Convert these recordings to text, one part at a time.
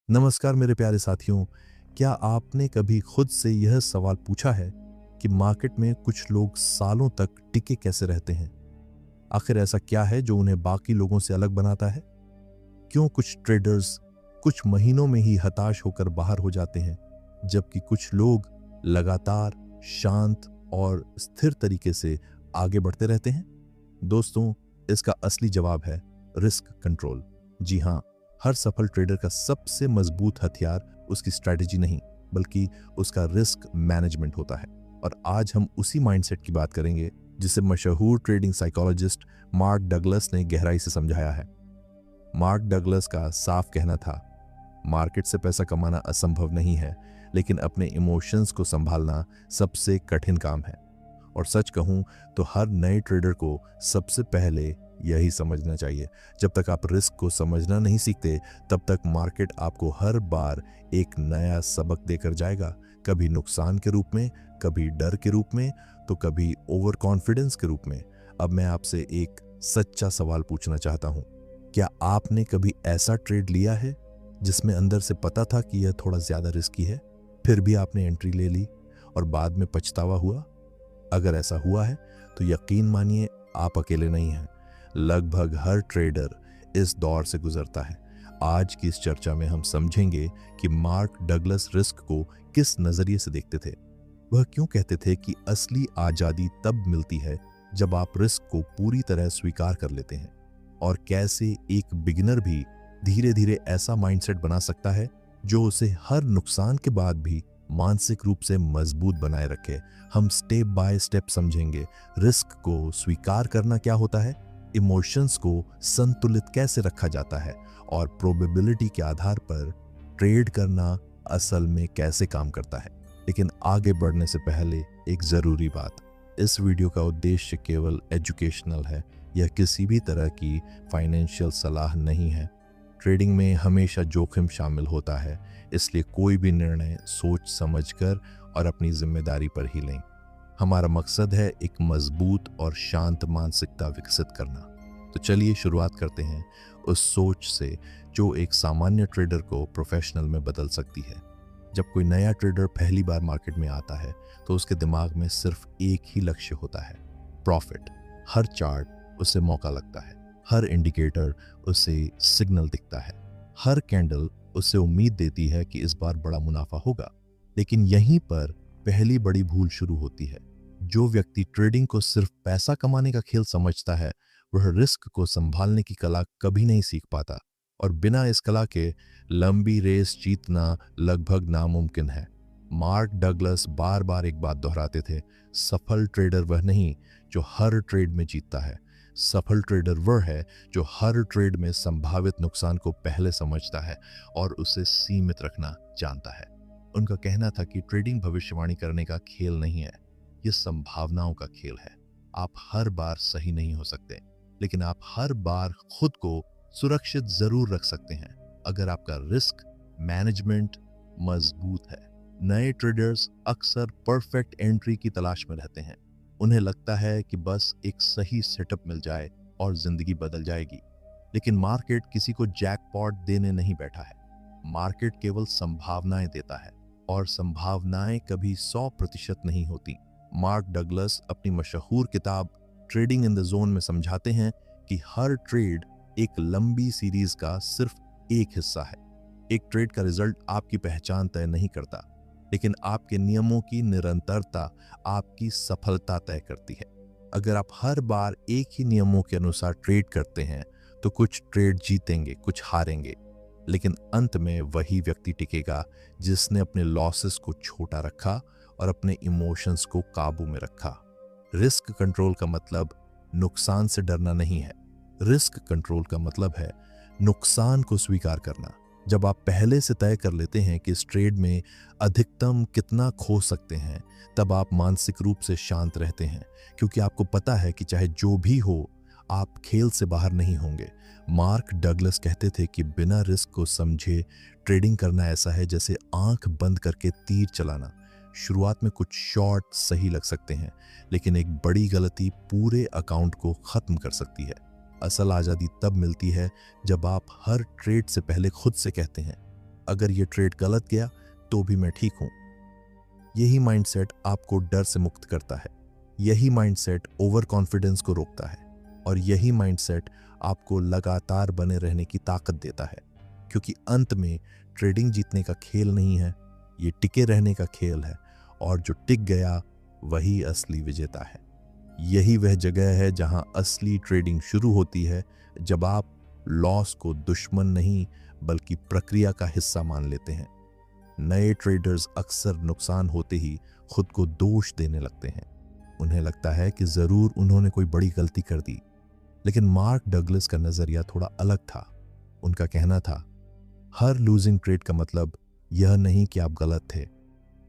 नमस्कार मेरे प्यारे साथियों। क्या आपने कभी खुद से यह सवाल पूछा है कि मार्केट में कुछ लोग सालों तक टिके कैसे रहते हैं? आखिर ऐसा क्या है जो उन्हें बाकी लोगों से अलग बनाता है? क्यों कुछ ट्रेडर्स कुछ महीनों में ही हताश होकर बाहर हो जाते हैं, जबकि कुछ लोग लगातार शांत और स्थिर तरीके से आगे बढ़ते रहते हैं? दोस्तों, इसका असली जवाब है रिस्क कंट्रोल। जी हाँ, हर सफल ट्रेडर का सबसे मजबूत हथियार उसकी स्ट्रैटेजी नहीं, बल्कि उसका रिस्क मैनेजमेंट होता है। और आज हम उसी माइंडसेट की बात करेंगे जिसे मशहूर ट्रेडिंग साइकोलॉजिस्ट मार्क डगलस ने गहराई से समझाया है। मार्क डगलस का साफ कहना था, मार्केट से पैसा कमाना असंभव नहीं है, लेकिन अपने इमोशंस को संभालना सबसे कठिन काम है। और सच कहूं तो हर नए ट्रेडर को सबसे पहले यही समझना चाहिए। जब तक आप रिस्क को समझना नहीं सीखते, तब तक मार्केट आपको हर बार एक नया सबक देकर जाएगा, कभी नुकसान के रूप में, कभी डर के रूप में, तो कभी ओवर कॉन्फिडेंस के रूप में। अब मैं आपसे एक सच्चा सवाल पूछना चाहता हूं, क्या आपने कभी ऐसा ट्रेड लिया है जिसमें अंदर से पता था कि यह थोड़ा ज्यादा रिस्की है, फिर भी आपने एंट्री ले ली और बाद में पछतावा हुआ? अगर ऐसा हुआ है तो यकीन मानिए, आप अकेले नहीं हैं। लगभग हर ट्रेडर इस दौर से गुजरता है। आज की इस चर्चा में हम समझेंगे कि मार्क डगलस रिस्क को किस नजरिए से देखते थे। वह क्यों कहते थे कि असली आजादी तब मिलती है जब आप रिस्क को पूरी तरह स्वीकार कर लेते हैं, और कैसे एक बिगिनर भी धीरे धीरे ऐसा माइंडसेट बना सकता है जो उसे हर नुकसान के बाद भी मानसिक रूप से मजबूत बनाए रखे। हम स्टेप बाय स्टेप समझेंगे रिस्क को स्वीकार करना क्या होता है, इमोशंस को संतुलित कैसे रखा जाता है, और प्रोबेबिलिटी के आधार पर ट्रेड करना असल में कैसे काम करता है। लेकिन आगे बढ़ने से पहले एक जरूरी बात, इस वीडियो का उद्देश्य केवल एजुकेशनल है। यह किसी भी तरह की फाइनेंशियल सलाह नहीं है। ट्रेडिंग में हमेशा जोखिम शामिल होता है, इसलिए कोई भी निर्णय सोच समझकर और अपनी जिम्मेदारी पर ही लें। हमारा मकसद है एक मजबूत और शांत मानसिकता विकसित करना। तो चलिए शुरुआत करते हैं उस सोच से जो एक सामान्य ट्रेडर को प्रोफेशनल में बदल सकती है। जब कोई नया ट्रेडर पहली बार मार्केट में आता है तो उसके दिमाग में सिर्फ एक ही लक्ष्य होता है, प्रॉफिट। हर चार्ट उसे मौका लगता है, हर इंडिकेटर उसे सिग्नल दिखता है, हर कैंडल उससे उम्मीद देती है कि इस बार बड़ा मुनाफा होगा। लेकिन यहीं पर पहली बड़ी भूल शुरू होती है। जो व्यक्ति ट्रेडिंग को सिर्फ पैसा कमाने का खेल समझता है, वह रिस्क को संभालने की कला कभी नहीं सीख पाता, और बिना इस कला के लंबी रेस जीतना लगभग नामुमकिन है। मार्क डगलस बार बार एक बात दोहराते थे, सफल ट्रेडर वह नहीं जो हर ट्रेड में जीतता है, सफल ट्रेडर वह है जो हर ट्रेड में संभावित नुकसान को पहले समझता है और उसे सीमित रखना जानता है। उनका कहना था कि ट्रेडिंग भविष्यवाणी करने का खेल नहीं है, यह संभावनाओं का खेल है। आप हर बार सही नहीं हो सकते, लेकिन आप हर बार खुद को सुरक्षित जरूर रख सकते हैं अगर आपका रिस्क मैनेजमेंट मजबूत है। नए ट्रेडर्स अक्सर परफेक्ट एंट्री की तलाश में रहते हैं। उन्हें लगता है कि बस एक सही सेटअप मिल जाए और जिंदगी बदल जाएगी। लेकिन मार्केट किसी को जैकपॉट देने नहीं बैठा है। मार्केट केवल संभावनाएं देता है, और संभावनाएं कभी 100% नहीं होती। मार्क डगलस अपनी मशहूर किताब ट्रेडिंग इन द जोन में समझाते हैं कि हर ट्रेड एक लंबी सीरीज का सिर्फ एक हिस्सा है। एक ट्रेड का रिजल्ट आपकी पहचान तय नहीं करता, लेकिन आपके नियमों की निरंतरता आपकी सफलता तय करती है। अगर आप हर बार एक ही नियमों के अनुसार ट्रेड करते हैं तो कुछ ट्रेड जीतेंगे, कुछ हारेंगे, लेकिन अंत में वही व्यक्ति टिकेगा जिसने अपने लॉसेस को छोटा रखा और अपने इमोशंस को काबू में रखा। रिस्क कंट्रोल का मतलब नुकसान से डरना नहीं है। रिस्क कंट्रोल का मतलब है नुकसान को स्वीकार करना। जब आप पहले से तय कर लेते हैं कि इस ट्रेड में अधिकतम कितना खो सकते हैं, तब आप मानसिक रूप से शांत रहते हैं, क्योंकि आपको पता है कि चाहे जो भी हो, आप खेल से बाहर नहीं होंगे। मार्क डगलस कहते थे कि बिना रिस्क को समझे ट्रेडिंग करना ऐसा है जैसे आंख बंद करके तीर चलाना। शुरुआत में कुछ शॉट सही लग सकते हैं, लेकिन एक बड़ी गलती पूरे अकाउंट को खत्म कर सकती है। असल आज़ादी तब मिलती है जब आप हर ट्रेड से पहले खुद से कहते हैं, अगर ये ट्रेड गलत गया तो भी मैं ठीक हूं। यही माइंडसेट आपको डर से मुक्त करता है, यही माइंडसेट ओवर कॉन्फिडेंस को रोकता है, और यही माइंडसेट आपको लगातार बने रहने की ताकत देता है। क्योंकि अंत में ट्रेडिंग जीतने का खेल नहीं है, ये टिके रहने का खेल है, और जो टिक गया वही असली विजेता है। यही वह जगह है जहां असली ट्रेडिंग शुरू होती है, जब आप लॉस को दुश्मन नहीं बल्कि प्रक्रिया का हिस्सा मान लेते हैं। नए ट्रेडर्स अक्सर नुकसान होते ही खुद को दोष देने लगते हैं। उन्हें लगता है कि जरूर उन्होंने कोई बड़ी गलती कर दी। लेकिन मार्क डगलस का नजरिया थोड़ा अलग था। उनका कहना था, हर लूजिंग ट्रेड का मतलब यह नहीं कि आप गलत थे।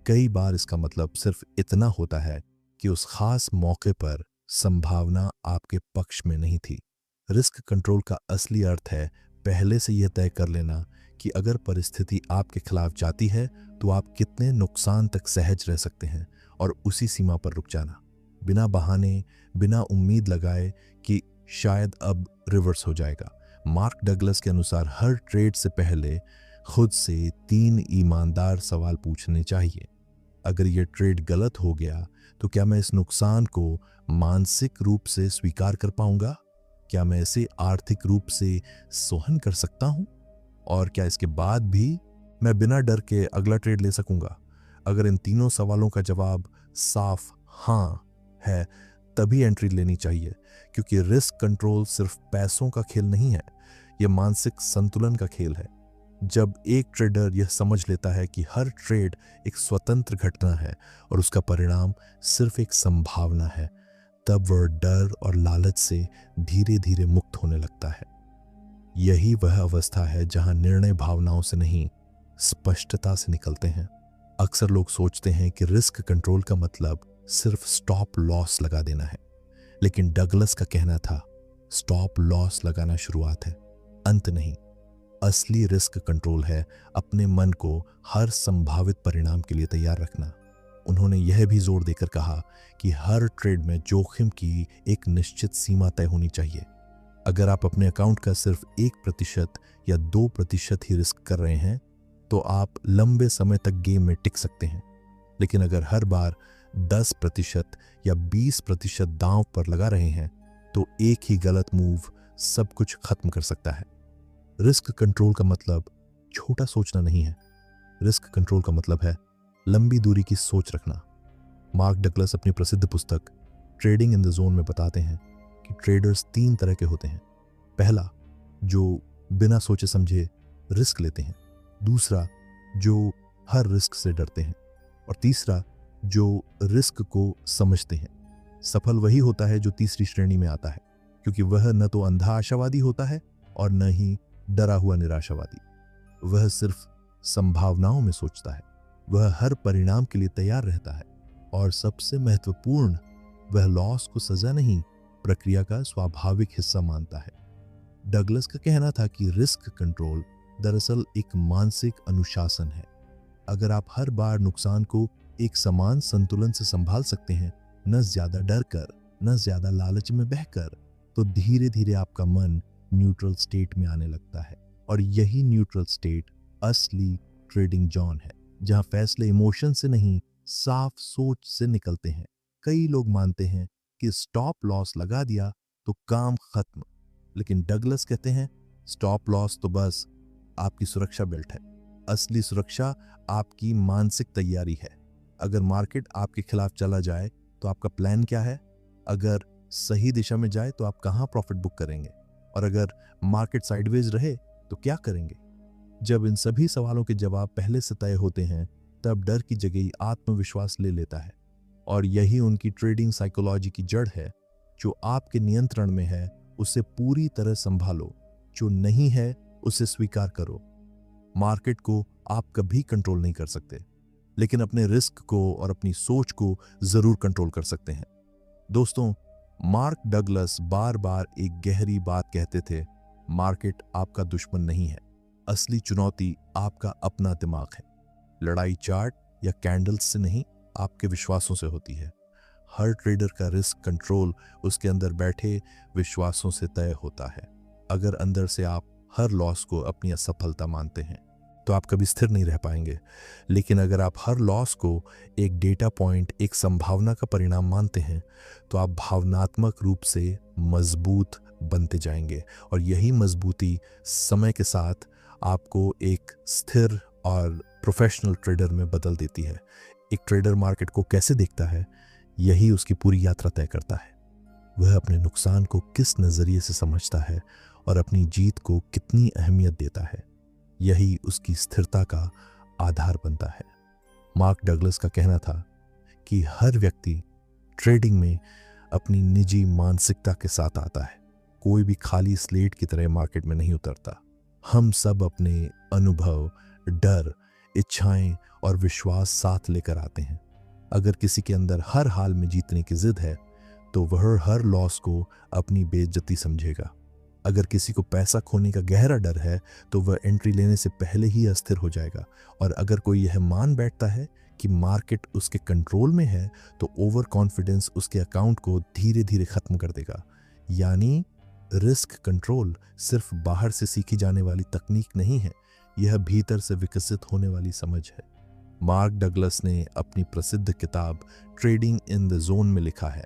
कई बार इसका मतलब सिर्फ इतना होता है कि उस खास मौके पर संभावना आपके पक्ष में नहीं थी। रिस्क कंट्रोल का असली अर्थ है पहले से यह तय कर लेना कि अगर परिस्थिति आपके खिलाफ जाती है तो आप कितने नुकसान तक सहज रह सकते हैं, और उसी सीमा पर रुक जाना, बिना बहाने, बिना उम्मीद लगाए कि शायद अब रिवर्स हो जाएगा। मार्क डगलस के अनुसार हर ट्रेड से पहले खुद से 3 ईमानदार सवाल पूछने चाहिए। अगर यह ट्रेड गलत हो गया तो क्या मैं इस नुकसान को मानसिक रूप से स्वीकार कर पाऊंगा? क्या मैं इसे आर्थिक रूप से सहन कर सकता हूं? और क्या इसके बाद भी मैं बिना डर के अगला ट्रेड ले सकूंगा? अगर इन तीनों सवालों का जवाब साफ हाँ है, तभी एंट्री लेनी चाहिए। क्योंकि रिस्क कंट्रोल सिर्फ पैसों का खेल नहीं है, यह मानसिक संतुलन का खेल है। जब एक ट्रेडर यह समझ लेता है कि हर ट्रेड एक स्वतंत्र घटना है और उसका परिणाम सिर्फ एक संभावना है, तब वह डर और लालच से धीरे धीरे मुक्त होने लगता है। यही वह अवस्था है जहां निर्णय भावनाओं से नहीं, स्पष्टता से निकलते हैं। अक्सर लोग सोचते हैं कि रिस्क कंट्रोल का मतलब सिर्फ स्टॉप लॉस लगा देना है, लेकिन डगलस का कहना था, स्टॉप लॉस लगाना शुरुआत है, अंत नहीं। असली रिस्क कंट्रोल है अपने मन को हर संभावित परिणाम के लिए तैयार रखना। उन्होंने यह भी जोर देकर कहा कि हर ट्रेड में जोखिम की एक निश्चित सीमा तय होनी चाहिए। अगर आप अपने अकाउंट का सिर्फ 1% या 2% ही रिस्क कर रहे हैं तो आप लंबे समय तक गेम में टिक सकते हैं। लेकिन अगर हर बार 10% या 20% दांव पर लगा रहे हैं तो एक ही गलत मूव सब कुछ खत्म कर सकता है। रिस्क कंट्रोल का मतलब छोटा सोचना नहीं है, रिस्क कंट्रोल का मतलब है लंबी दूरी की सोच रखना। मार्क डगलस अपनी प्रसिद्ध पुस्तक ट्रेडिंग इन द जोन में बताते हैं कि ट्रेडर्स 3 तरह के होते हैं। पहला, जो बिना सोचे समझे रिस्क लेते हैं। दूसरा, जो हर रिस्क से डरते हैं। और तीसरा, जो रिस्क को समझते हैं। सफल वही होता है जो तीसरी श्रेणी में आता है, क्योंकि वह न तो अंधा आशावादी होता है और न ही डरा हुआ निराशावादी। वह सिर्फ संभावनाओं में सोचता है, वह हर परिणाम के लिए तैयार रहता है, और सबसे महत्वपूर्ण, वह लॉस को सजा नहीं, प्रक्रिया का स्वाभाविक हिस्सा मानता है। डगलस का कहना था कि रिस्क कंट्रोल दरअसल एक मानसिक अनुशासन है। अगर आप हर बार नुकसान को एक समान संतुलन से संभाल सकते हैं, न ज्यादा डर कर, न ज्यादा लालच में बहकर, तो धीरे धीरे आपका मन न्यूट्रल स्टेट में आने लगता है। और यही न्यूट्रल स्टेट असली ट्रेडिंग जोन है, जहां फैसले इमोशन से नहीं, साफ सोच से निकलते हैं। कई लोग मानते हैं कि स्टॉप लॉस लगा दिया तो काम खत्म, लेकिन डगलस कहते हैं स्टॉप लॉस तो बस आपकी सुरक्षा बेल्ट है। असली सुरक्षा आपकी मानसिक तैयारी है। अगर मार्केट आपके खिलाफ चला जाए तो आपका प्लान क्या है? अगर सही दिशा में जाए तो आप कहां प्रॉफिट बुक करेंगे? और अगर मार्केट साइडवेज रहे तो क्या करेंगे? जब इन सभी सवालों के जवाब पहले से तय होते हैं, तब डर की जगह आत्मविश्वास ले लेता है। और यही उनकी ट्रेडिंग साइकोलॉजी की जड़ है। जो आपके नियंत्रण में है उसे पूरी तरह संभालो, जो नहीं है उसे स्वीकार करो। मार्केट को आप कभी कंट्रोल नहीं कर सकते, लेकिन अपने रिस्क को और अपनी सोच को जरूर कंट्रोल कर सकते हैं। दोस्तों, मार्क डगलस बार बार एक गहरी बात कहते थे, मार्केट आपका दुश्मन नहीं है, असली चुनौती आपका अपना दिमाग है। लड़ाई चार्ट या कैंडल्स से नहीं, आपके विश्वासों से होती है। हर ट्रेडर का रिस्क कंट्रोल उसके अंदर बैठे विश्वासों से तय होता है। अगर अंदर से आप हर लॉस को अपनी असफलता मानते हैं, तो आप कभी स्थिर नहीं रह पाएंगे। लेकिन अगर आप हर लॉस को एक डेटा पॉइंट, एक संभावना का परिणाम मानते हैं, तो आप भावनात्मक रूप से मजबूत बनते जाएंगे। और यही मजबूती समय के साथ आपको एक स्थिर और प्रोफेशनल ट्रेडर में बदल देती है। एक ट्रेडर मार्केट को कैसे देखता है, यही उसकी पूरी यात्रा तय करता है। वह अपने नुकसान को किस नज़रिए से समझता है और अपनी जीत को कितनी अहमियत देता है, यही उसकी स्थिरता का आधार बनता है। मार्क डगलस का कहना था कि हर व्यक्ति ट्रेडिंग में अपनी निजी मानसिकता के साथ आता है। कोई भी खाली स्लेट की तरह मार्केट में नहीं उतरता। हम सब अपने अनुभव, डर, इच्छाएं और विश्वास साथ लेकर आते हैं। अगर किसी के अंदर हर हाल में जीतने की जिद है, तो वह हर लॉस को अपनी बेइज्जती समझेगा। अगर किसी को पैसा खोने का गहरा डर है, तो वह एंट्री लेने से पहले ही अस्थिर हो जाएगा। और अगर कोई यह मान बैठता है कि मार्केट उसके कंट्रोल में है, तो ओवर कॉन्फिडेंस उसके अकाउंट को धीरे धीरे खत्म कर देगा। यानी रिस्क कंट्रोल सिर्फ बाहर से सीखी जाने वाली तकनीक नहीं है, यह भीतर से विकसित होने वाली समझ है। मार्क डगलस ने अपनी प्रसिद्ध किताब ट्रेडिंग इन द जोन में लिखा है,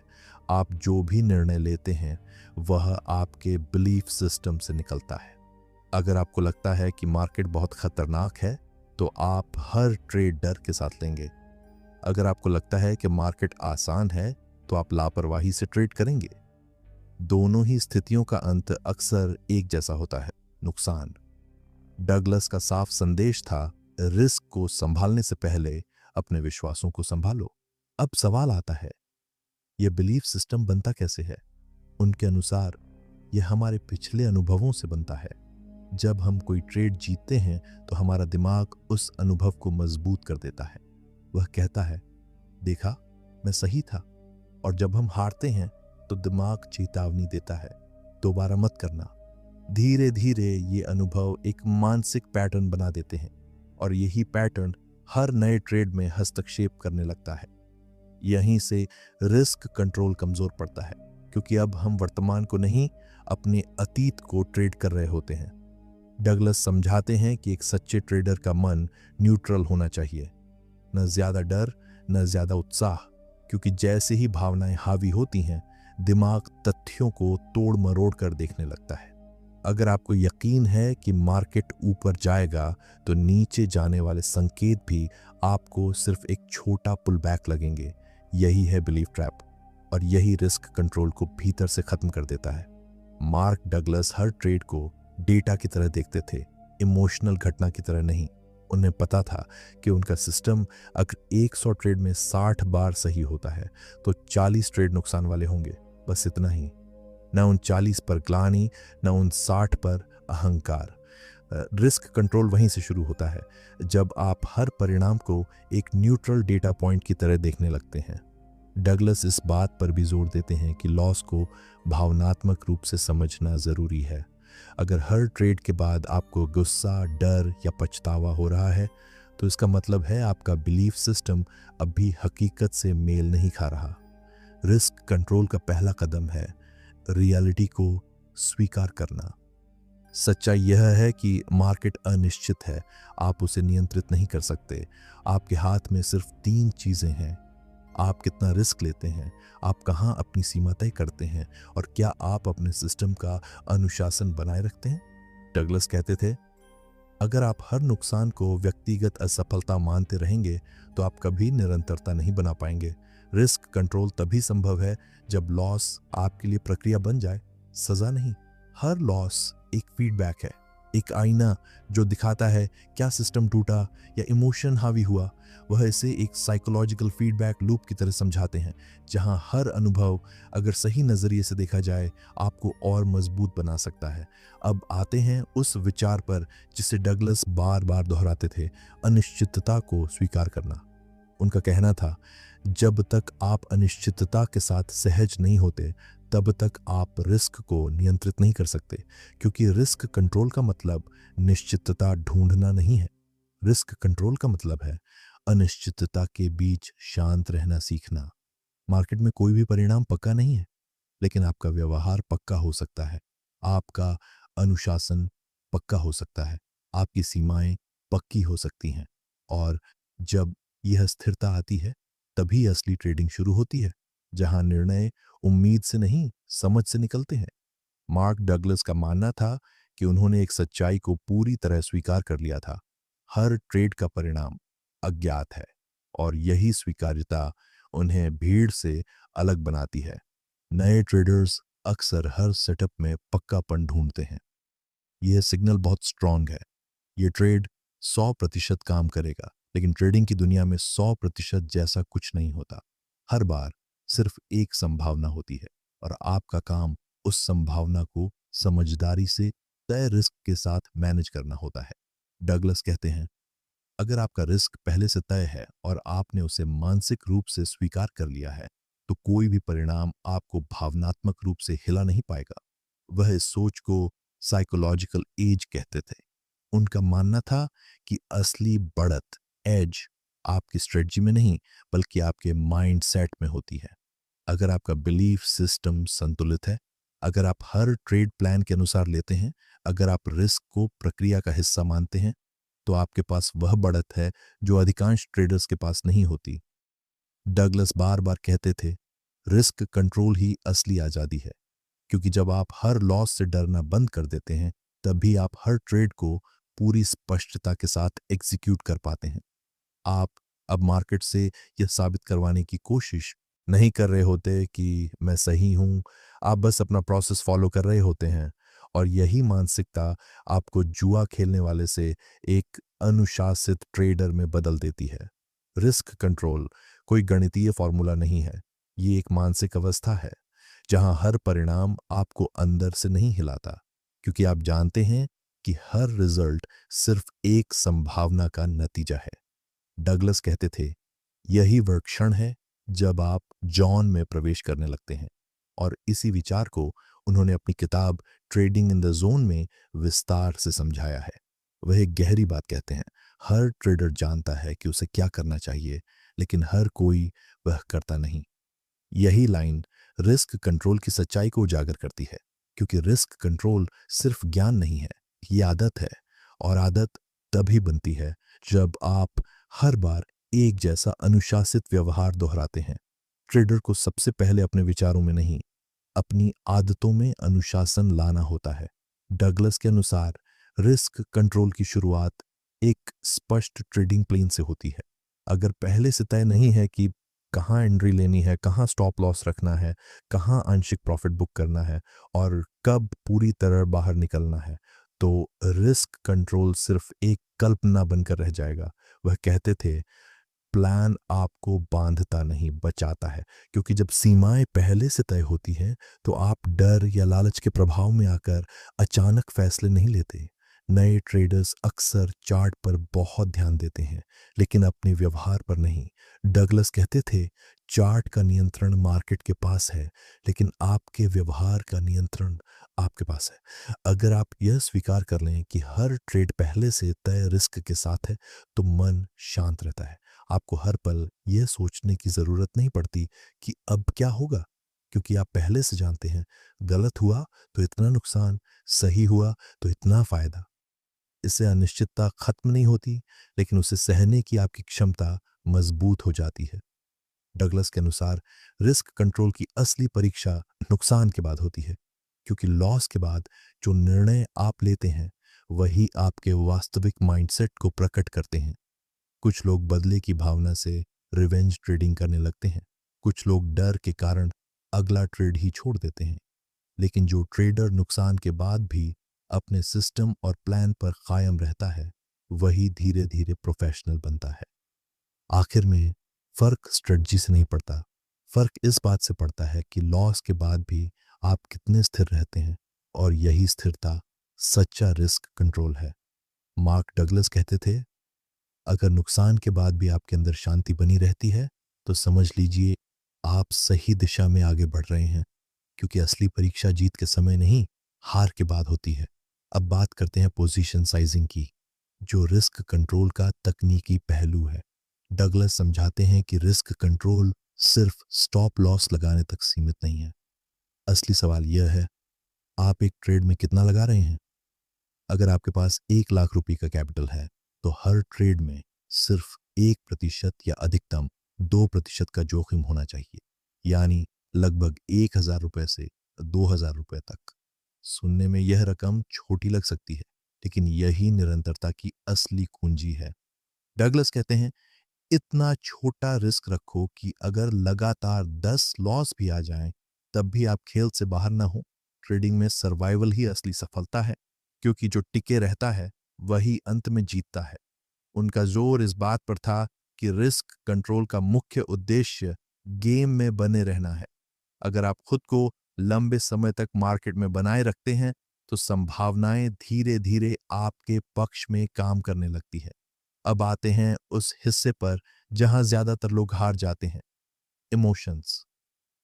आप जो भी निर्णय लेते हैं वह आपके बिलीफ सिस्टम से निकलता है। अगर आपको लगता है कि मार्केट बहुत खतरनाक है, तो आप हर ट्रेड डर के साथ लेंगे। अगर आपको लगता है कि मार्केट आसान है, तो आप लापरवाही से ट्रेड करेंगे। दोनों ही स्थितियों का अंत अक्सर एक जैसा होता है, नुकसान। डगलस का साफ संदेश था, रिस्क को संभालने से पहले अपने विश्वासों को संभालो। अब सवाल आता है, यह बिलीफ सिस्टम बनता कैसे है? उनके अनुसार यह हमारे पिछले अनुभवों से बनता है। जब हम कोई ट्रेड जीतते हैं, तो हमारा दिमाग उस अनुभव को मजबूत कर देता है। वह कहता है, देखा, मैं सही था। और जब हम हारते हैं, तो दिमाग चेतावनी देता है, दोबारा मत करना। धीरे धीरे ये अनुभव एक मानसिक पैटर्न बना देते हैं, और यही पैटर्न हर नए ट्रेड में हस्तक्षेप करने लगता है। यहीं से रिस्क कंट्रोल कमजोर पड़ता है, क्योंकि अब हम वर्तमान को नहीं, अपने अतीत को ट्रेड कर रहे होते हैं। डगलस समझाते हैं कि एक सच्चे ट्रेडर का मन न्यूट्रल होना चाहिए, न ज्यादा डर, न ज्यादा उत्साह, क्योंकि जैसे ही भावनाएं हावी होती हैं, दिमाग तथ्यों को तोड़ मरोड़ कर देखने लगता है। अगर आपको यकीन है कि मार्केट ऊपर जाएगा, तो नीचे जाने वाले संकेत भी आपको सिर्फ एक छोटा पुल बैक लगेंगे। यही है बिलीफ ट्रैप, और यही रिस्क कंट्रोल को भीतर से खत्म कर देता है। मार्क डगलस हर ट्रेड को डेटा की तरह देखते थे, इमोशनल घटना की तरह नहीं। उन्हें पता था कि उनका सिस्टम अगर 100 ट्रेड में 60 बार सही होता है, तो 40 ट्रेड नुकसान वाले होंगे, बस इतना ही। न उन 40 पर ग्लानि, न उन 60 पर अहंकार। रिस्क कंट्रोल वहीं से शुरू होता है, जब आप हर परिणाम को एक न्यूट्रल डेटा पॉइंट की तरह देखने लगते हैं। डगलस इस बात पर भी जोर देते हैं कि लॉस को भावनात्मक रूप से समझना जरूरी है। अगर हर ट्रेड के बाद आपको गुस्सा, डर या पछतावा हो रहा है, तो इसका मतलब है आपका बिलीफ सिस्टम अभी हकीकत से मेल नहीं खा रहा। रिस्क कंट्रोल का पहला कदम है रियलिटी को स्वीकार करना। सच्चाई यह है कि मार्केट अनिश्चित है, आप उसे नियंत्रित नहीं कर सकते। आपके हाथ में सिर्फ 3 चीजें हैं, आप कितना रिस्क लेते हैं, आप कहाँ अपनी सीमा तय करते हैं, और क्या आप अपने सिस्टम का अनुशासन बनाए रखते हैं। डगलस कहते थे, अगर आप हर नुकसान को व्यक्तिगत असफलता मानते रहेंगे, तो आप कभी निरंतरता नहीं बना पाएंगे। रिस्क कंट्रोल तभी संभव है जब लॉस आपके लिए प्रक्रिया बन जाए, सजा नहीं। हर लॉस एक फीडबैक है, एक आईना जो दिखाता है क्या सिस्टम टूटा या इमोशन हावी हुआ। वह इसे एक साइकोलॉजिकल फीडबैक लूप की तरह समझाते हैं, जहां हर अनुभव अगर सही नजरिए से देखा जाए, आपको और मजबूत बना सकता है। अब आते हैं उस विचार पर जिसे डगलस बार बार दोहराते थे, अनिश्चितता को स्वीकार करना। उनका कहना था, जब तक आप अनिश्चितता के साथ सहज नहीं होते, तब तक आप रिस्क को नियंत्रित नहीं कर सकते, क्योंकि रिस्क कंट्रोल का मतलब निश्चितता ढूंढना नहीं है। रिस्क कंट्रोल का मतलब है अनिश्चितता के बीच शांत रहना सीखना। मार्केट में कोई भी परिणाम पक्का नहीं है, लेकिन आपका व्यवहार पक्का हो सकता है, आपका अनुशासन पक्का हो सकता है, आपकी सीमाएं पक्की हो सकती हैं। और जब यह स्थिरता आती है, तभी असली ट्रेडिंग शुरू होती है, जहां निर्णय उम्मीद से नहीं, समझ से निकलते हैं। मार्क डगलस का मानना था कि उन्होंने एक सच्चाई को पूरी तरह स्वीकार कर लिया था। हर ट्रेड का परिणाम अज्ञात है, और यही स्वीकार्यता उन्हें भीड़ से अलग बनाती है। नए ट्रेडर्स अक्सर हर सेटअप में पक्कापन ढूंढते हैं। यह सिग्नल बहुत स्ट्रांग है। ये ट्रेड 100% काम करेगा, लेकिन ट्रेडिंग की दुनिया में 100% जैसा कुछ नहीं होता। हर बार सिर्फ एक संभावना होती है, और आपका काम उस संभावना को समझदारी से तय रिस्क के साथ मैनेज करना होता है। डगलस कहते हैं, अगर आपका रिस्क पहले से तय है और आपने उसे मानसिक रूप से स्वीकार कर लिया है, तो कोई भी परिणाम आपको भावनात्मक रूप से हिला नहीं पाएगा। वह इस सोच को साइकोलॉजिकल एज कहते थे। उनका मानना था कि असली बढ़त, एज, आपकी स्ट्रेटजी में नहीं, बल्कि आपके माइंड सेट में होती है। अगर आपका बिलीफ सिस्टम संतुलित है, अगर आप हर ट्रेड प्लान के अनुसार लेते हैं, अगर आप रिस्क को प्रक्रिया का हिस्सा मानते हैं, तो आपके पास वह बढ़त है जो अधिकांश ट्रेडर्स के पास नहीं होती। डगलस बार बार कहते थे, रिस्क कंट्रोल ही असली आज़ादी है, क्योंकि जब आप हर लॉस से डरना बंद कर देते हैं, तभी आप हर ट्रेड को पूरी स्पष्टता के साथ एग्जीक्यूट कर पाते हैं। आप अब मार्केट से यह साबित करवाने की कोशिश नहीं कर रहे होते कि मैं सही हूं, आप बस अपना प्रोसेस फॉलो कर रहे होते हैं। और यही मानसिकता आपको जुआ खेलने वाले से एक अनुशासित ट्रेडर में बदल देती है। रिस्क कंट्रोल कोई गणितीय फॉर्मूला नहीं है, ये एक मानसिक अवस्था है, जहां हर परिणाम आपको अंदर से नहीं हिलाता, क्योंकि आप जानते हैं कि हर रिजल्ट सिर्फ एक संभावना का नतीजा है। डगलस कहते थे, यही वह क्षण है जब आप जॉन में प्रवेश करने लगते हैं। और इसी विचार को उन्होंने अपनी किताब ट्रेडिंग इन द जोन में विस्तार से समझाया है। वह एक गहरी बात कहते हैं, हर ट्रेडर जानता है कि उसे क्या करना चाहिए, लेकिन हर कोई वह करता नहीं। यही लाइन रिस्क कंट्रोल की सच्चाई को उजागर करती है, क्योंकि रिस्क कंट्रोल सिर्फ ज्ञान नहीं है, ये आदत है। और आदत तभी बनती है जब आप हर बार एक जैसा अनुशासित व्यवहार दोहराते हैं। ट्रेडर को सबसे पहले अपने विचारों में नहीं, अपनी आदतों में अनुशासन लाना होता है। डगलस के अनुसार रिस्क कंट्रोल की शुरुआत एक स्पष्ट ट्रेडिंग प्लान से होती है। अगर पहले से तय नहीं है कि कहाँ एंट्री लेनी है, कहाँ स्टॉप लॉस रखना है, कहाँ आंशिक प्रॉफिट बुक करना है, और कब पूरी तरह बाहर निकलना है, तो रिस्क कंट्रोल सिर्फ एक कल्पना बनकर रह जाएगा। वह कहते थे, प्लान आपको बांधता नहीं, बचाता है, क्योंकि जब सीमाएं पहले से तय होती हैं, तो आप डर या लालच के प्रभाव में आकर अचानक फैसले नहीं लेते। नए ट्रेडर्स अक्सर चार्ट पर बहुत ध्यान देते हैं, लेकिन अपने व्यवहार पर नहीं। डगलस कहते थे, चार्ट का नियंत्रण मार्केट के पास है, लेकिन आपके व्यवहार का नियंत्रण आपके पास है। अगर आप यह स्वीकार कर लें कि हर ट्रेड पहले से तय रिस्क के साथ है, तो मन शांत रहता है। आपको हर पल यह सोचने की जरूरत नहीं पड़ती कि अब क्या होगा, क्योंकि आप पहले से जानते हैं, गलत हुआ तो इतना नुकसान, सही हुआ तो इतना फायदा। इससे अनिश्चितता खत्म नहीं होती, लेकिन उसे सहने की आपकी क्षमता मजबूत हो जाती है। डगलस के अनुसार रिस्क कंट्रोल की असली परीक्षा नुकसान के बाद होती है, क्योंकि लॉस के बाद जो निर्णय आप लेते हैं, वही आपके वास्तविक माइंडसेट को प्रकट करते हैं। कुछ लोग बदले की भावना से रिवेंज ट्रेडिंग करने लगते हैं, कुछ लोग डर के कारण अगला ट्रेड ही छोड़ देते हैं। लेकिन जो ट्रेडर नुकसान के बाद भी अपने सिस्टम और प्लान पर कायम रहता है, वही धीरे धीरे प्रोफेशनल बनता है। आखिर में फर्क स्ट्रेटजी से नहीं पड़ता, फर्क इस बात से पड़ता है कि लॉस के बाद भी आप कितने स्थिर रहते हैं, और यही स्थिरता सच्चा रिस्क कंट्रोल है। मार्क डगलस कहते थे, अगर नुकसान के बाद भी आपके अंदर शांति बनी रहती है, तो समझ लीजिए आप सही दिशा में आगे बढ़ रहे हैं, क्योंकि असली परीक्षा जीत के समय नहीं, हार के बाद होती है। अब बात करते हैं पोजीशन साइजिंग की, जो रिस्क कंट्रोल का तकनीकी पहलू है। डगलस समझाते हैं कि रिस्क कंट्रोल सिर्फ स्टॉप लॉस लगाने तक सीमित नहीं है। असली सवाल यह है, आप एक ट्रेड में कितना लगा रहे हैं। अगर आपके पास 1 लाख रुपए का कैपिटल है, तो हर ट्रेड में सिर्फ 1% या अधिकतम 2% का जोखिम होना चाहिए, यानी लगभग 1,000 रुपए से 2,000 रुपए तक। सुनने में यह रकम छोटी लग सकती है, लेकिन यही निरंतरता की असली कुंजी है। डगलस कहते हैं, इतना छोटा रिस्क रखो कि अगर लगातार 10 लॉस भी आ जाएं, तब भी आप खेल से बाहर ना हो। ट्रेडिंग में सर्वाइवल ही असली सफलता है, क्योंकि जो टिके रहता है वही अंत में जीतता है। उनका जोर इस बात पर था कि रिस्क कंट्रोल का मुख्य उद्देश्य गेम में बने रहना है। अगर आप खुद को लंबे समय तक मार्केट में बनाए रखते हैं, तो संभावनाएं धीरे धीरे आपके पक्ष में काम करने लगती है। अब आते हैं उस हिस्से पर जहां ज्यादातर लोग हार जाते हैं, इमोशंस।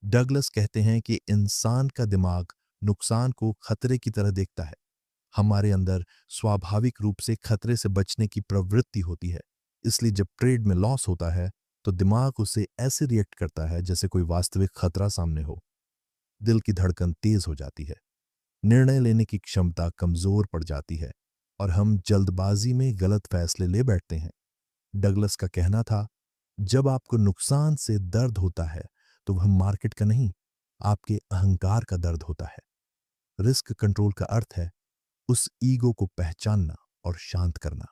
डगलस कहते हैं कि इंसान का दिमाग नुकसान को खतरे की तरह देखता है। हमारे अंदर स्वाभाविक रूप से खतरे से बचने की प्रवृत्ति होती है। इसलिए जब ट्रेड में लॉस होता है, तो दिमाग उसे ऐसे रिएक्ट करता है जैसे कोई वास्तविक खतरा सामने हो। दिल की धड़कन तेज हो जाती है, निर्णय लेने की क्षमता कमजोर पड़ जाती है, और हम जल्दबाजी में गलत फैसले ले बैठते हैं। डगलस का कहना था, जब आपको नुकसान से दर्द होता है, तो वह मार्केट का नहीं, आपके अहंकार का दर्द होता है। रिस्क कंट्रोल का अर्थ है उस ईगो को पहचानना और शांत करना।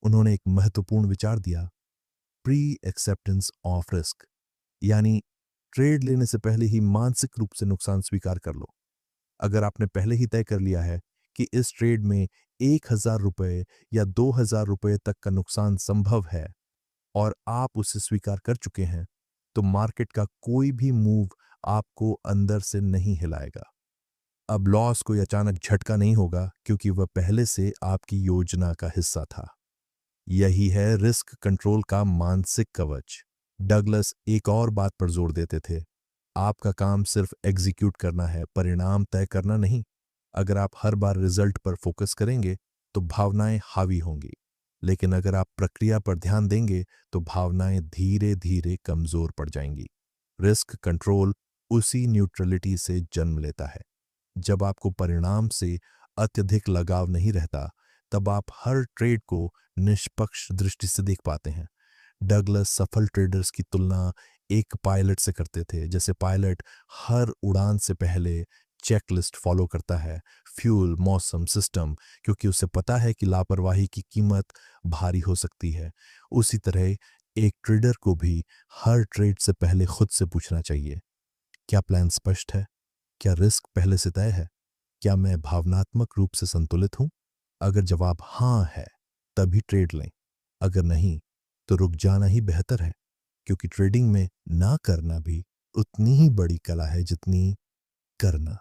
उन्होंने एक महत्वपूर्ण विचार दिया, प्री एक्सेप्टेंस ऑफ रिस्क, यानी ट्रेड लेने से पहले ही मानसिक रूप से नुकसान स्वीकार कर लो। अगर आपने पहले ही तय कर लिया है कि इस ट्रेड में 1,000 रुपए या 2,000 रुपए तक का नुकसान संभव है, और आप उसे स्वीकार कर चुके हैं, तो मार्केट का कोई भी मूव आपको अंदर से नहीं हिलाएगा। अब लॉस कोई अचानक झटका नहीं होगा, क्योंकि वह पहले से आपकी योजना का हिस्सा था। यही है रिस्क कंट्रोल का मानसिक कवच। डगलस एक और बात पर जोर देते थे, आपका काम सिर्फ एग्जीक्यूट करना है, परिणाम तय करना नहीं। अगर आप हर बार रिजल्ट पर फोकस करेंगे, तो भावनाएं हावी होंगी, लेकिन अगर आप प्रक्रिया पर ध्यान देंगे, तो भावनाएं धीरे धीरे कमजोर पड़ जाएंगी। रिस्क कंट्रोल उसी न्यूट्रलिटी से जन्म लेता है। जब आपको परिणाम से अत्यधिक लगाव नहीं रहता, तब आप हर ट्रेड को निष्पक्ष दृष्टि से देख पाते हैं। डगलस सफल ट्रेडर्स की तुलना एक पायलट से करते थे। जैसे पायलट हर उड़ान से पहले चेकलिस्ट फॉलो करता है, फ्यूल, मौसम, सिस्टम, क्योंकि उसे पता है कि लापरवाही की कीमत भारी हो सकती है। उसी तरह एक ट्रेडर को भी हर ट्रेड से पहले खुद से पूछना चाहिए, क्या प्लान स्पष्ट है? क्या रिस्क पहले से तय है? क्या मैं भावनात्मक रूप से संतुलित हूं? अगर जवाब हाँ है, तभी ट्रेड लें। अगर नहीं, तो रुक जाना ही बेहतर है, क्योंकि ट्रेडिंग में ना करना भी उतनी ही बड़ी कला है जितनी करना।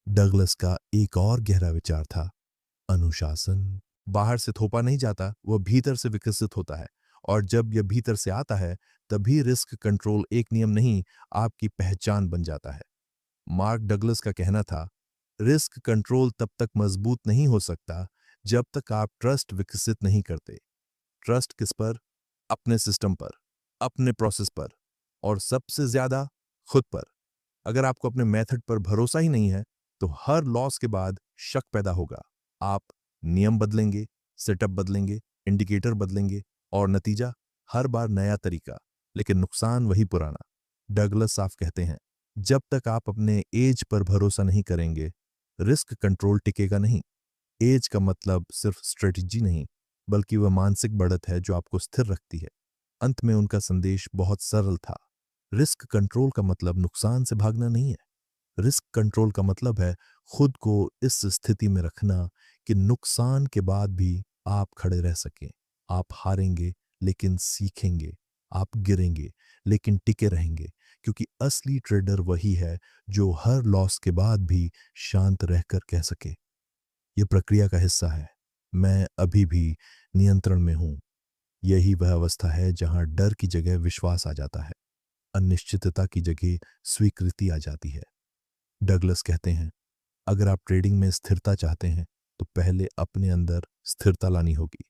डगलस का एक और गहरा विचार था, अनुशासन। बाहर से थोपा नहीं जाता, वह भीतर से विकसित होता है। और जब यह भीतर से आता है, तभी रिस्क कंट्रोल एक नियम नहीं, आपकी पहचान बन जाता है। मार्क डगलस का कहना था, रिस्क कंट्रोल तब तक मजबूत नहीं हो सकता जब तक आप ट्रस्ट विकसित नहीं करते। ट्रस्ट किस पर? अपने सिस्टम पर, अपने प्रोसेस पर, और सबसे ज्यादा खुद पर। अगर आपको अपने मेथड पर भरोसा ही नहीं है, तो हर लॉस के बाद शक पैदा होगा। आप नियम बदलेंगे, सेटअप बदलेंगे, इंडिकेटर बदलेंगे, और नतीजा हर बार नया तरीका, लेकिन नुकसान वही पुराना। डगलस साफ कहते हैं, जब तक आप अपने एज पर भरोसा नहीं करेंगे, रिस्क कंट्रोल टिकेगा नहीं। एज का मतलब सिर्फ स्ट्रेटजी नहीं, बल्कि वह मानसिक बढ़त है जो आपको स्थिर रखती है। अंत में उनका संदेश बहुत सरल था, रिस्क कंट्रोल का मतलब नुकसान से भागना नहीं है। रिस्क कंट्रोल का मतलब है खुद को इस स्थिति में रखना कि नुकसान के बाद भी आप खड़े रह सकें। आप हारेंगे, लेकिन सीखेंगे। आप गिरेंगे, लेकिन टिके रहेंगे, क्योंकि असली ट्रेडर वही है जो हर लॉस के बाद भी शांत रहकर कह सके, यह प्रक्रिया का हिस्सा है, मैं अभी भी नियंत्रण में हूं। यही वह अवस्था है जहां डर की जगह विश्वास आ जाता है, अनिश्चितता की जगह स्वीकृति आ जाती है। डगलस कहते हैं, अगर आप ट्रेडिंग में स्थिरता चाहते हैं, तो पहले अपने अंदर स्थिरता लानी होगी।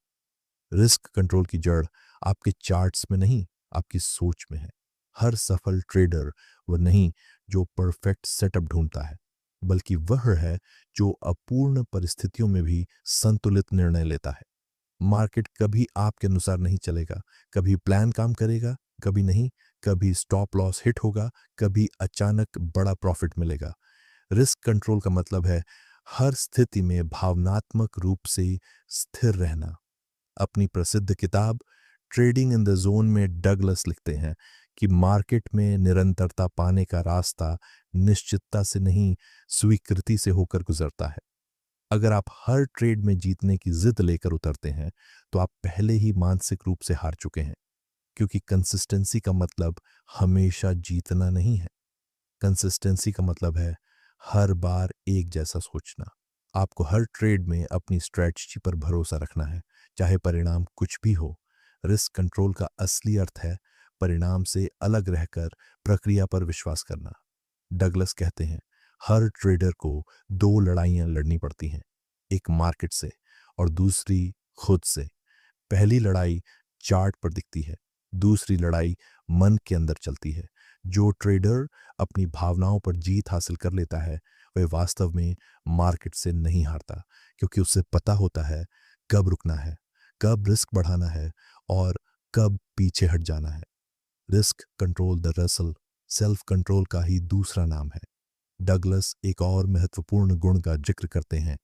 रिस्क कंट्रोल की जड़ आपके चार्ट्स में नहीं, आपकी सोच में है। हर सफल ट्रेडर वह नहीं जो परफेक्ट सेटअप ढूंढता है, बल्कि वह है जो अपूर्ण परिस्थितियों में भी संतुलित निर्णय लेता है। मार्केट कभी आपके अनुसार नहीं चलेगा, कभी प्लान काम करेगा, कभी नहीं, कभी स्टॉप लॉस हिट होगा, कभी अचानक बड़ा प्रॉफिट मिलेगा। रिस्क कंट्रोल का मतलब है हर स्थिति में भावनात्मक रूप से स्थिर रहना। अपनी प्रसिद्ध किताब ट्रेडिंग इन द जोन में डगलस लिखते हैं कि मार्केट में निरंतरता पाने का रास्ता निश्चितता से नहीं, स्वीकृति से होकर गुजरता है। अगर आप हर ट्रेड में जीतने की जिद लेकर उतरते हैं तो आप पहले ही मानसिक रूप से हार चुके हैं, क्योंकि कंसिस्टेंसी का मतलब हमेशा जीतना नहीं है। कंसिस्टेंसी का मतलब है हर बार एक जैसा सोचना। आपको हर ट्रेड में अपनी स्ट्रेटजी पर भरोसा रखना है, चाहे परिणाम कुछ भी हो। रिस्क कंट्रोल का असली अर्थ है परिणाम से अलग रहकर प्रक्रिया पर विश्वास करना। डगलस कहते हैं हर ट्रेडर को दो लड़ाइयां लड़नी पड़ती हैं, एक मार्केट से और दूसरी खुद से। पहली लड़ाई चार्ट पर दिखती है, दूसरी लड़ाई मन के अंदर चलती है। जो ट्रेडर अपनी भावनाओं पर जीत हासिल कर लेता है वह वास्तव में मार्केट से नहीं हारता, क्योंकि उसे पता होता है कब रुकना है, कब रिस्क बढ़ाना है और कब पीछे हट जाना है। रिस्क कंट्रोल दरअसल सेल्फ कंट्रोल का ही दूसरा नाम है। डगलस एक और महत्वपूर्ण गुण का जिक्र करते हैं,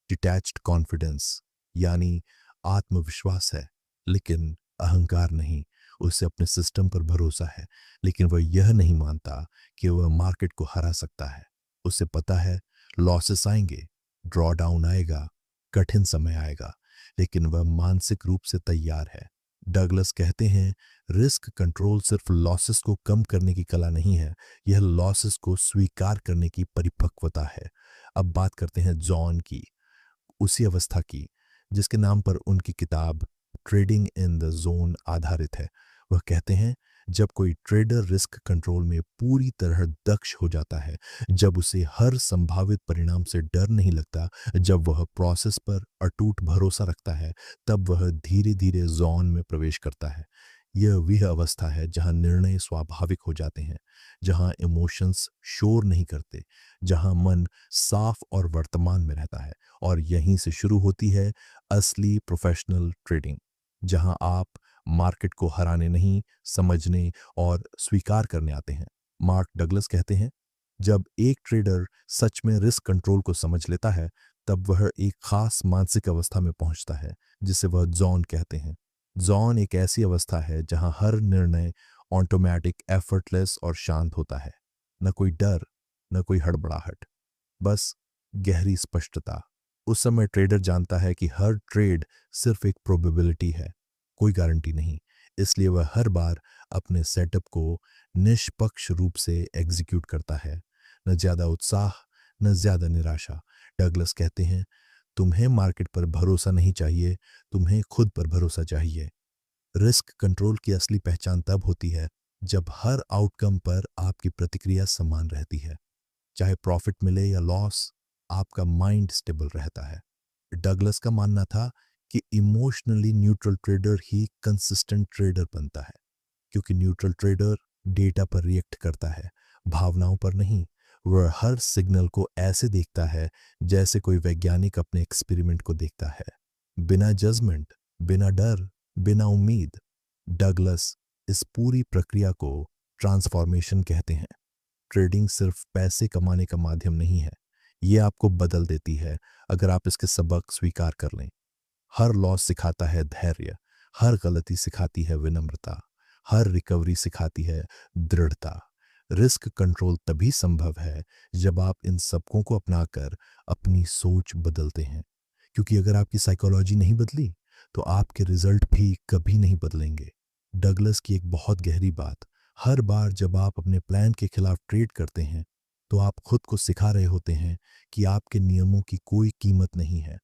डिटैच्ड कॉन्फिडेंस, यानी आत्मविश्वास है लेकिन अहंकार नहीं। उसे अपने सिस्टम पर भरोसा है, लेकिन वह यह नहीं मानता कि वह मार्केट को हरा सकता है। उसे पता है लॉसेस आएंगे, ड्रॉ डाउन आएगा, कठिन समय आएगा, लेकिन वह मानसिक रूप से तैयार है। डगलस कहते हैं रिस्क कंट्रोल सिर्फ लॉसेस को कम करने की कला नहीं है, यह लॉसेस को स्वीकार करने की परिपक्वता है। अब बात करते हैं जॉन की, उसी अवस्था की जिसके नाम पर उनकी किताब ट्रेडिंग इन द जोन आधारित है। वह कहते हैं जब कोई ट्रेडर रिस्क कंट्रोल में पूरी तरह दक्ष हो जाता है, जब उसे हर संभावित परिणाम से डर नहीं लगता, जब वह प्रोसेस पर अटूट भरोसा रखता है, तब वह धीरे धीरे जोन में प्रवेश करता है। यह वह अवस्था है जहां निर्णय स्वाभाविक हो जाते हैं, जहां इमोशंस शोर नहीं करते, जहां मन साफ और वर्तमान में रहता है। और यहीं से शुरू होती है असली प्रोफेशनल ट्रेडिंग, जहां आप मार्केट को हराने नहीं, समझने और स्वीकार करने आते हैं। मार्क डगलस कहते हैं जब एक ट्रेडर सच में रिस्क कंट्रोल को समझ लेता है, तब वह एक खास मानसिक अवस्था में पहुंचता है जिसे वह जॉन कहते हैं। जॉन एक ऐसी अवस्था है जहां हर निर्णय ऑटोमेटिक, एफर्टलेस और शांत होता है। न कोई डर, न कोई हड़बड़ाहट, बस गहरी स्पष्टता। उस समय ट्रेडर जानता है कि हर ट्रेड सिर्फ एक प्रोबेबिलिटी है, कोई गारंटी नहीं। इसलिए वह हर बार अपने सेटअप को निष्पक्ष रूप से एग्जीक्यूट करता है। न ज्यादा उत्साह, न ज्यादा निराशा। डगलस कहते हैं तुम्हें मार्केट पर भरोसा नहीं चाहिए, तुम्हें खुद पर भरोसा चाहिए। रिस्क कंट्रोल की असली पहचान तब होती है जब हर आउटकम पर आपकी प्रतिक्रिया समान रहती है। चाहे प्रॉफिट मिले या लॉस, आपका माइंड स्टेबल रहता है। डगलस का मानना था कि इमोशनली न्यूट्रल ट्रेडर ही कंसिस्टेंट ट्रेडर बनता है, क्योंकि न्यूट्रल ट्रेडर डेटा पर रिएक्ट करता है, भावनाओं पर नहीं। वह हर सिग्नल को ऐसे देखता है जैसे कोई वैज्ञानिक अपने एक्सपेरिमेंट को देखता है, बिना जजमेंट, बिना डर, बिना उम्मीद। डगलस इस पूरी प्रक्रिया को ट्रांसफॉर्मेशन कहते हैं। ट्रेडिंग सिर्फ पैसे कमाने का माध्यम नहीं है, ये आपको बदल देती है अगर आप इसके सबक स्वीकार कर लें। हर लॉस सिखाता है धैर्य, हर गलती सिखाती है विनम्रता, हर रिकवरी सिखाती है दृढ़ता। रिस्क कंट्रोल तभी संभव है जब आप इन सबकों को अपनाकर अपनी सोच बदलते हैं, क्योंकि अगर आपकी साइकोलॉजी नहीं बदली तो आपके रिजल्ट भी कभी नहीं बदलेंगे। डगलस की एक बहुत गहरी बात, हर बार जब आप अपने प्लान के खिलाफ ट्रेड करते हैं तो आप खुद को सिखा रहे होते हैं कि आपके नियमों की कोई कीमत नहीं है।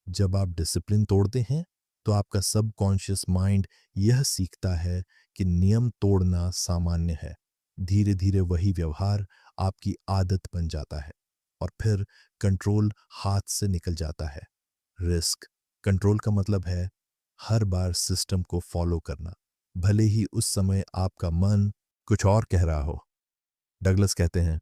जब आप डिसिप्लिन तोड़ते हैं तो आपका सबकॉन्शियस माइंड यह सीखता है कि नियम तोड़ना सामान्य है। धीरे धीरे वही व्यवहार आपकी आदत बन जाता है और फिर कंट्रोल हाथ से निकल जाता है। रिस्क कंट्रोल का मतलब है हर बार सिस्टम को फॉलो करना, भले ही उस समय आपका मन कुछ और कह रहा हो। डगलस कहते हैं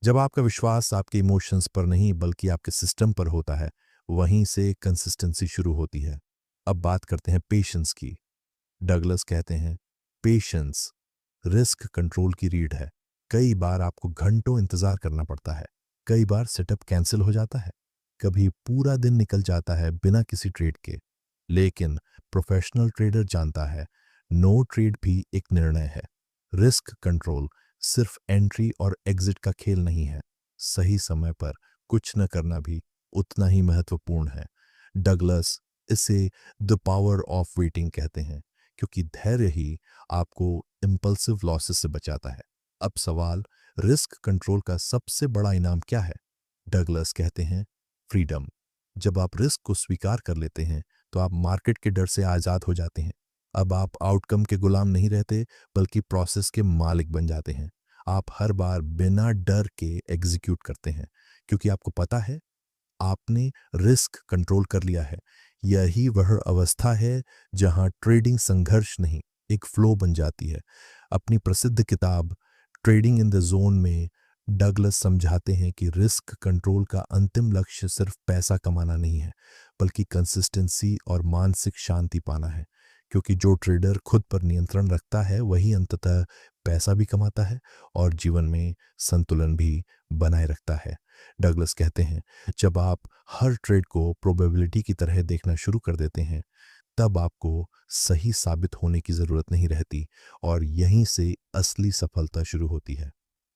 जब आपका विश्वास आपके इमोशंस पर नहीं बल्कि आपके सिस्टम पर होता है, वहीं से कंसिस्टेंसी शुरू होती है। अब बात करते हैं पेशेंस की। डगलस कहते हैं, पेशेंस रिस्क कंट्रोल की रीढ़ है। कई बार आपको घंटों इंतजार करना पड़ता है, कई बार सेटअप कैंसिल हो जाता है, कभी पूरा दिन निकल जाता है बिना किसी ट्रेड के। लेकिन प्रोफेशनल ट्रेडर जानता है, नो ट्रेड भी एक निर्णय है। रिस्क कंट्रोल सिर्फ एंट्री और एग्जिट का खेल नहीं है, सही समय पर कुछ न करना भी उतना ही महत्वपूर्ण है। डगलस इसे द पावर ऑफ वेटिंग कहते हैं, क्योंकि धैर्य ही आपको इम्पल्सिव लॉसेस से बचाता है। अब सवाल, रिस्क कंट्रोल का सबसे बड़ा इनाम क्या है? डगलस कहते हैं, फ्रीडम। जब आप रिस्क को स्वीकार कर लेते हैं तो आप मार्केट के डर से आज़ाद हो जाते हैं। अब आप आउटकम के गुलाम नहीं रहते, बल्कि प्रोसेस के मालिक बन जाते हैं। आप हर बार बिना डर के एग्जीक्यूट करते हैं, क्योंकि आपको पता है आपने रिस्क कंट्रोल कर लिया है। यही वह अवस्था है जहां ट्रेडिंग संघर्ष नहीं, एक फ्लो बन जाती है। अपनी प्रसिद्ध किताब ट्रेडिंग इन द जोन में डगलस समझाते हैं कि रिस्क कंट्रोल का अंतिम लक्ष्य सिर्फ पैसा कमाना नहीं है, बल्कि कंसिस्टेंसी और मानसिक शांति पाना है। क्योंकि जो ट्रेडर खुद पर नियंत्रण रखता है वही अंततः पैसा भी कमाता है और जीवन में संतुलन भी बनाए रखता है। डगलस कहते हैं, जब आप हर ट्रेड को प्रोबेबिलिटी की तरह देखना शुरू कर देते हैं, तब आपको सही साबित होने की ज़रूरत नहीं रहती और यहीं से असली सफलता शुरू होती है।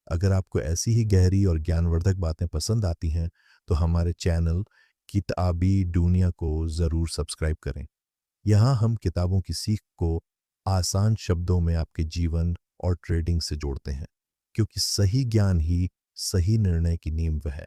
अगर आपको ऐसी ही गहरी और ज्ञानवर्धक बातें पसंद आती हैं, तो हमारे चैनल किताबी दुनिया को ज़रूर सब्सक्राइब करें। यहाँ हम किताबों की सीख को आसान शब्दों में आपके जीवन और ट्रेडिंग से जोड़ते हैं, क्योंकि सही ज्ञान ही सही निर्णय की नींव है।